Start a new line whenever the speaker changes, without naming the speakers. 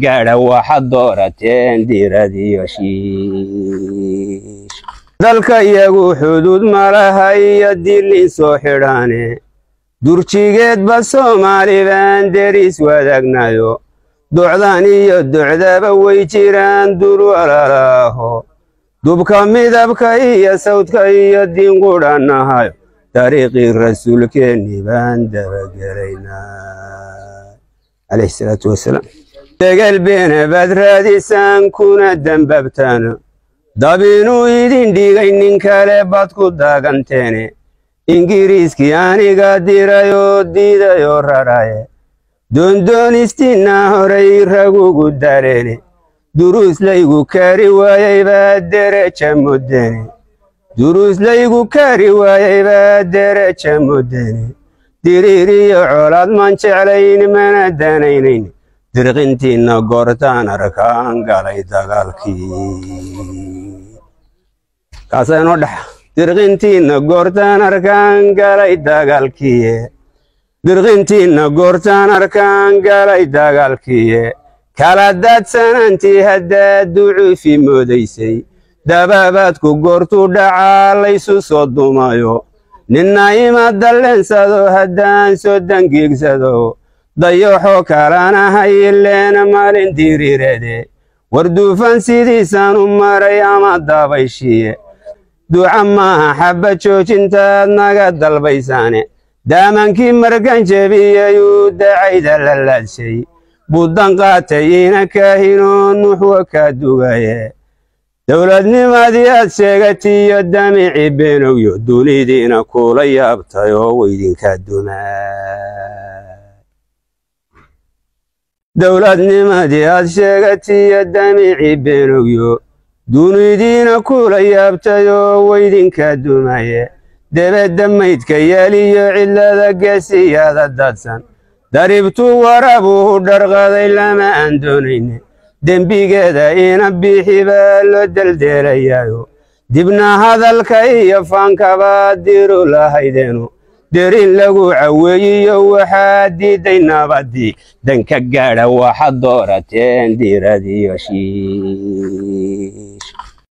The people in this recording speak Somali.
gaadha waxaad doorateen diiradiyo shiish dalka iyagu xuduud malaha iyo dilin soo xidhaane durjigeedba Soomaali baan deris wadaagnayo docdan iyo docdaba way jiraan dur walaalaaho dubka midabka iyo sawdka iyo diin qudhanahayo dariiqii rasuulkeenni baan dabagelaynaa alayhi salaatu wasalaam degal beena baad raadisaan kuna dambabtaan dabinuu idin dhigay nin kale baad ku daaganteene ingiriiskii aniga dirayoo diidayoo raraye doondoonistina horay ragugu dareene duruus laygu kari waayay baa dereja mudene duruus laygu kari waayay baa dereja mudene diriiriyo colaad maan jeclayn mana danaynayn dirqintiinna goortaan arkaan galay dagaalkii kaasaa inoo dhexa dirqintiinna goortaan arkaan galay dagaalkiiye dirqintiinna goortaan arkaan galay dagaalkiiye kala daadsanantii haddaad ducuufi moodaysay dabaabaadku goortuu dhacaa laysu soo dumayo ninna ima dalleensado haddaan soo dangiigsado dayaxoo kalana hayileena maalin diriirade war duufan sidiisaan u maray ama dabayshiye duca maaha xabba joojintaad naga dalbaysaane daamankii margan jebiyayuu dacayda la laadshay buddan qaatay ina kaahinoo nuxwa kaa dugaye dowladnimadii aad sheegatiyo damici beenowyo dunidiina kula yaabtay oo weydinkaa dumaa dowladnimadii aad sheegatiyo damici beenowyo dunidiina kula yaabtay oo weydinkaa dumaye debedda maydka yaaliyo cidlada geesiyaada dadsan daribtuu warabuu dharqaday lama aan doonayne dembigeeda ina bixi baa loo deldeelayayo dibna hadalka iyo faankaba diru lahaydeenu derin lagu caweeyiyo waxaa diiday nabadii danka gaadha waxaad doorateen diiradiyo shiish